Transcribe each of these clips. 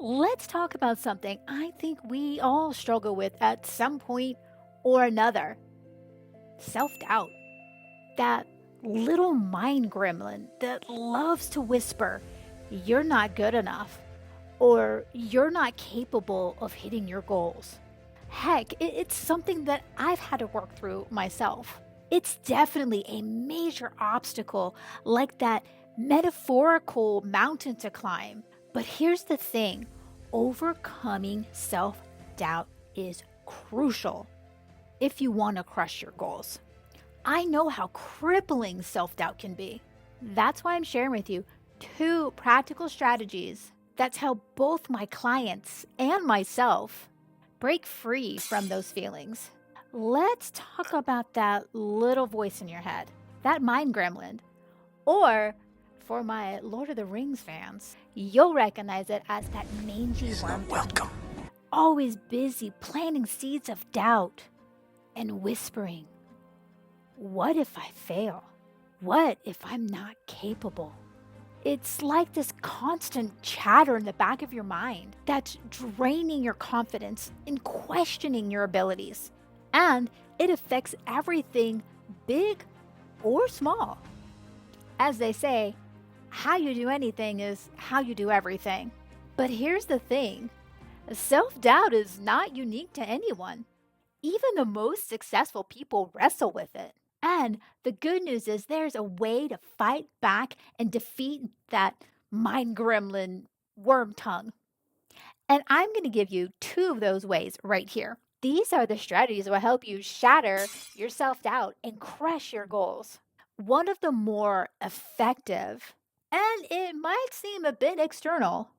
Let's talk about something I think we all struggle with at some point or another: self doubt. That little mind gremlin that loves to whisper, "You're not good enough," or "You're not capable of hitting your goals." Heck, it's something that I've had to work through myself. It's definitely a major obstacle, like that metaphorical mountain to climb. But here's the thing: overcoming self doubt is crucial if you want to crush your goals. I know how crippling self doubt can be. That's why I'm sharing with you two practical strategies that's helped both my clients and myself break free from those feelings. Let's talk about that little voice in your head, that mind gremlin. Or, for my Lord of the Rings fans, you'll recognize it as that mangy He's worm not tongue, welcome. always busy planting seeds of doubt and whispering, "What if I fail? What if I'm not capable?" It's like this constant chatter in the back of your mind that's draining your confidence and questioning your abilities. And it affects everything, big or small. As they say, how you do anything is how you do everything. But here's the thing: self doubt is not unique to anyone. Even the most successful people wrestle with it. And the good news is there's a way to fight back and defeat that mind gremlin worm tongue. And I'm going to give you two of those ways right here. These are the strategies that will help you shatter your self doubt and crush your goals. One of the more effective, and it might seem a bit external,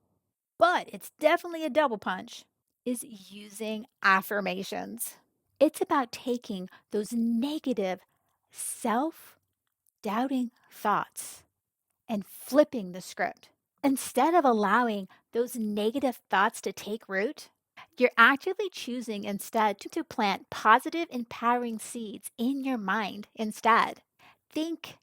but it's definitely a double punch, is using affirmations. It's about taking those negative, self doubting thoughts and flipping the script. Instead of allowing those negative thoughts to take root, you're actively choosing instead to plant positive, empowering seeds in your mind instead. Think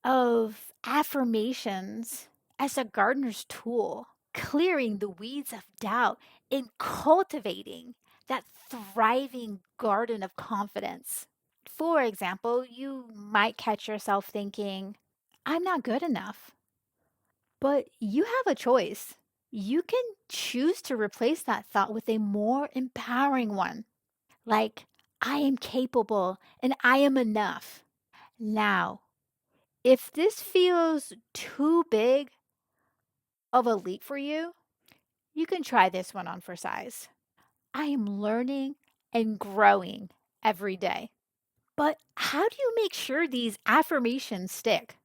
of affirmations as a gardener's tool, clearing the weeds of doubt and cultivating that thriving garden of confidence. For example, you might catch yourself thinking, "I'm not good enough." But you have a choice. You can choose to replace that thought with a more empowering one, like, "I am capable and I am enough." Now, if this feels too big of a leap for you, you can try this one on for size. "I am learning and growing every day." But how do you make sure these affirmations stick?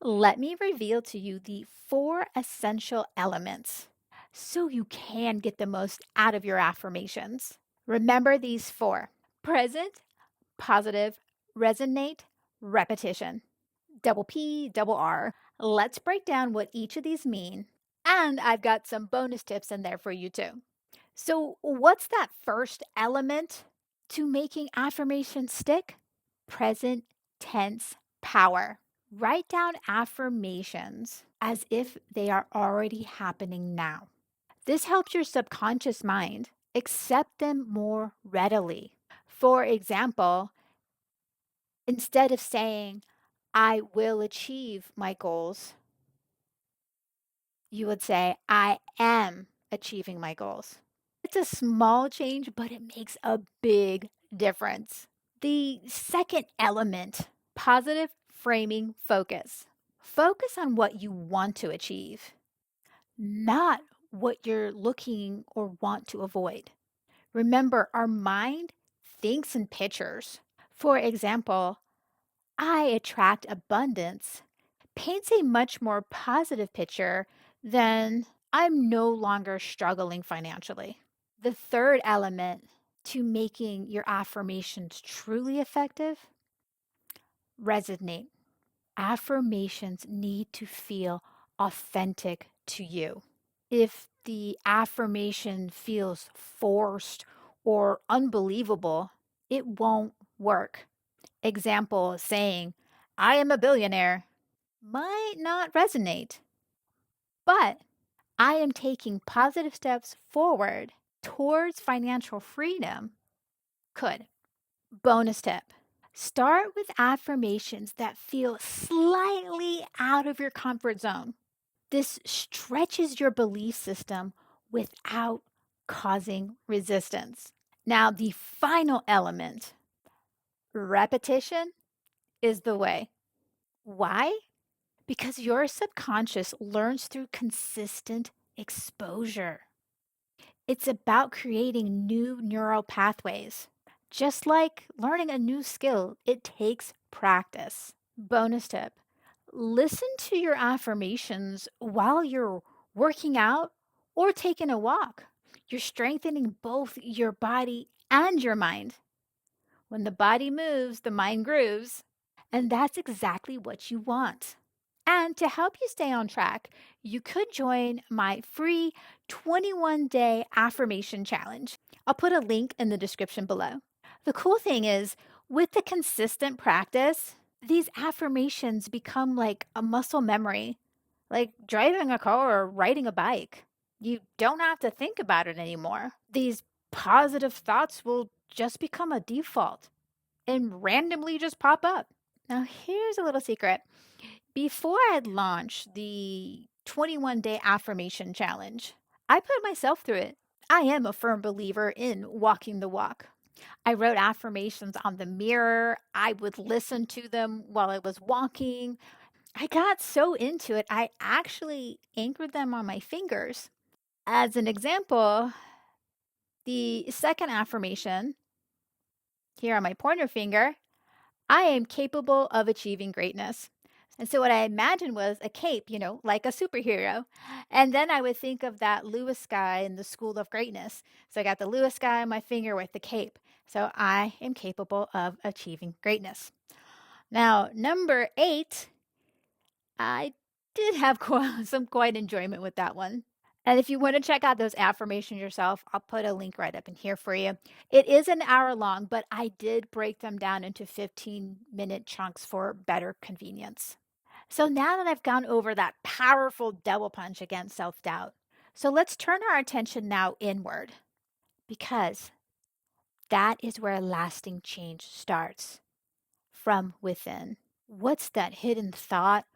Let me reveal to you the four essential elements so you can get the most out of your affirmations. Remember these four: present, positive, resonate, repetition. Double P, double R. Let's break down what each of these mean. And I've got some bonus tips in there for you too. So, what's that first element to making affirmations stick? Present tense power. Write down affirmations as if they are already happening now. This helps your subconscious mind accept them more readily. For example, instead of saying, "I will achieve my goals," you would say, "I am achieving my goals." It's a small change, but it makes a big difference. The second element: positive framing focus. Focus on what you want to achieve, not what you're looking or want to avoid. Remember, our mind thinks in pictures. For example, "I attract abundance" paints a much more positive picture than "I'm no longer struggling financially." The third element to making your affirmations truly effective: resonate. Affirmations need to feel authentic to you. If the affirmation feels forced or unbelievable, it won't work. Example: saying, "I am a billionaire," might not resonate. But I am taking positive steps forward towards financial freedom could. Bonus tip. Start with affirmations that feel slightly out of your comfort zone. This stretches your belief system without causing resistance. Now, the final element, repetition, is the way. Why? Because your subconscious learns through consistent exposure. It's about creating new neural pathways. Just like learning a new skill, it takes practice. Bonus tip, listen to your affirmations while you're working out or taking a walk. You're strengthening both your body and your mind. When the body moves, the mind grooves. And that's exactly what you want. And to help you stay on track, you could join my free 21-day affirmation challenge. I'll put a link in the description below. The cool thing is, with the consistent practice, these affirmations become like a muscle memory, like driving a car or riding a bike. You don't have to think about it anymore. These positive thoughts will just become a default and randomly just pop up. Now, here's a little secret. Before I launched the 21-day affirmation challenge, I put myself through it. I am a firm believer in walking the walk. I wrote affirmations on the mirror. I would listen to them while I was walking. I got so into it, I actually anchored them on my fingers. As an example, the second affirmation here on my pointer finger, I am capable of achieving greatness. And so what I imagined was a cape, like a superhero. And then I would think of that Lewis guy in the School of Greatness. So I got the Lewis guy on my finger with the cape. So I am capable of achieving greatness. Now, number 8, I did have some quite enjoyment with that one. And if you want to check out those affirmations yourself, I'll put a link right up in here for you. It is an hour long, but I did break them down into 15-minute chunks for better convenience. So now that I've gone over that powerful double punch against self-doubt, so let's turn our attention now inward, because that is where lasting change starts, from within. What's that hidden thought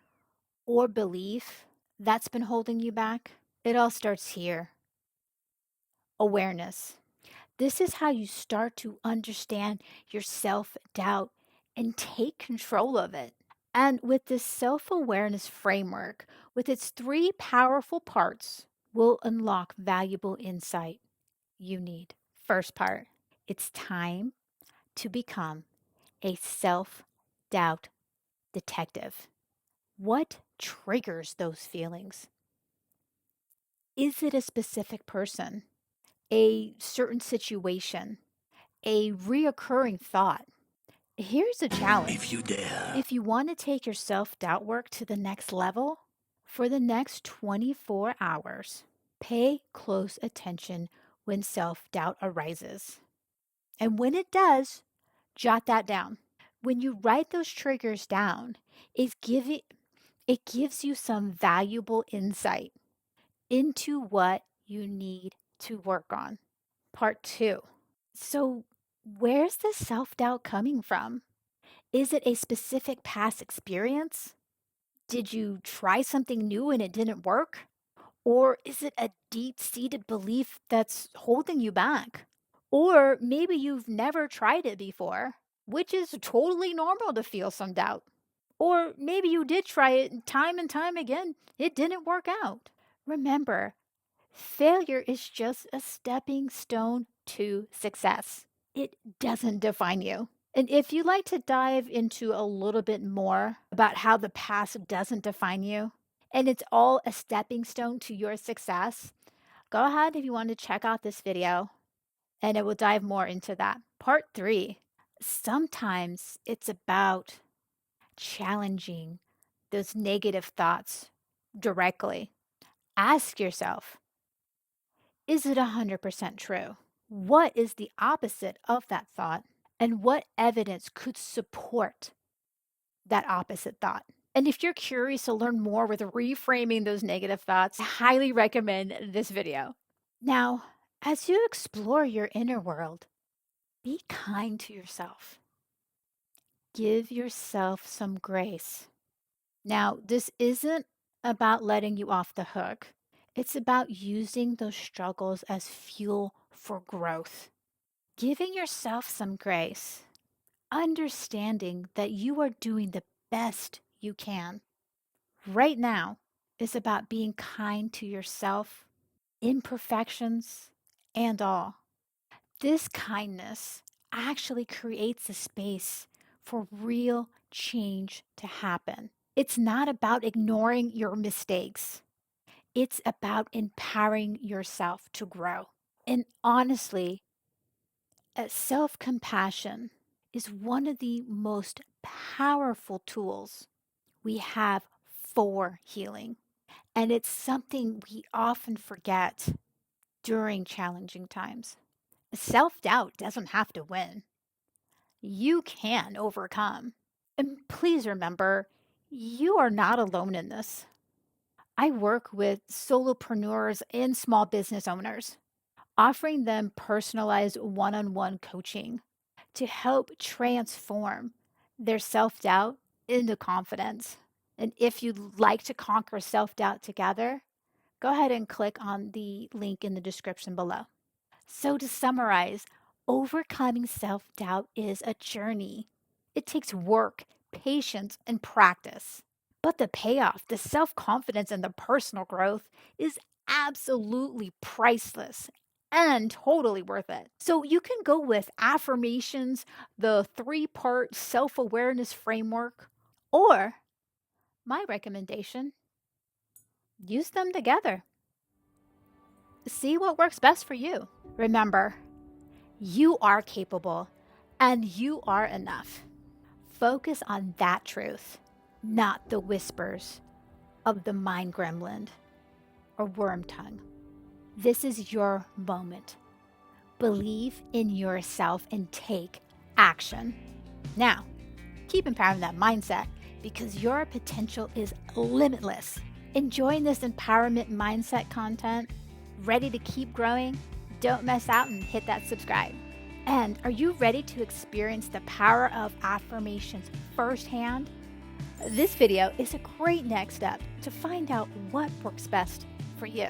or belief that's been holding you back? It all starts here. Awareness. This is how you start to understand your self-doubt and take control of it. And with this self-awareness framework, with its 3 powerful parts, will unlock valuable insight you need. First part, it's time to become a self-doubt detective. What triggers those feelings? Is it a specific person, a certain situation, a reoccurring thought? Here's a challenge. If you dare. If you want to take your self-doubt work to the next level, for the next 24 hours, pay close attention when self-doubt arises. And when it does, jot that down. When you write those triggers down, it gives you some valuable insight into what you need to work on. Part 2. So, where's the self-doubt coming from? Is it a specific past experience? Did you try something new and it didn't work? Or is it a deep-seated belief that's holding you back? Or maybe you've never tried it before, which is totally normal to feel some doubt. Or maybe you did try it and time again, it didn't work out. Remember, failure is just a stepping stone to success. It doesn't define you. And if you'd like to dive into a little bit more about how the past doesn't define you, and it's all a stepping stone to your success, go ahead if you want to check out this video, and it will dive more into that. Part 3, sometimes it's about challenging those negative thoughts directly. Ask yourself, is it 100% true? What is the opposite of that thought? And what evidence could support that opposite thought? And if you're curious to learn more with reframing those negative thoughts, I highly recommend this video. Now, as you explore your inner world, be kind to yourself. Give yourself some grace. Now, this isn't about letting you off the hook. It's about using those struggles as fuel for growth. Giving yourself some grace, understanding that you are doing the best you can right now is about being kind to yourself, imperfections, and all. This kindness actually creates a space for real change to happen. It's not about ignoring your mistakes. It's about empowering yourself to grow. And honestly, self compassion is one of the most powerful tools we have for healing. And it's something we often forget during challenging times. Self doubt doesn't have to win, you can overcome. And please remember, you are not alone in this. I work with solopreneurs and small business owners, offering them personalized one on one coaching to help transform their self doubt into confidence. And if you'd like to conquer self doubt together, go ahead and click on the link in the description below. So, to summarize, overcoming self doubt is a journey. It takes work, patience, and practice. But the payoff, the self confidence, and the personal growth is absolutely priceless and totally worth it. So, you can go with affirmations, the 3-part self awareness framework, or my recommendation, use them together. See what works best for you. Remember, you are capable and you are enough. Focus on that truth, not the whispers of the mind gremlin or worm tongue. This is your moment. Believe in yourself and take action. Now, keep empowering that mindset because your potential is limitless. Enjoying this empowerment mindset content? Ready to keep growing? Don't miss out and hit that subscribe. And are you ready to experience the power of affirmations firsthand? This video is a great next step to find out what works best for you.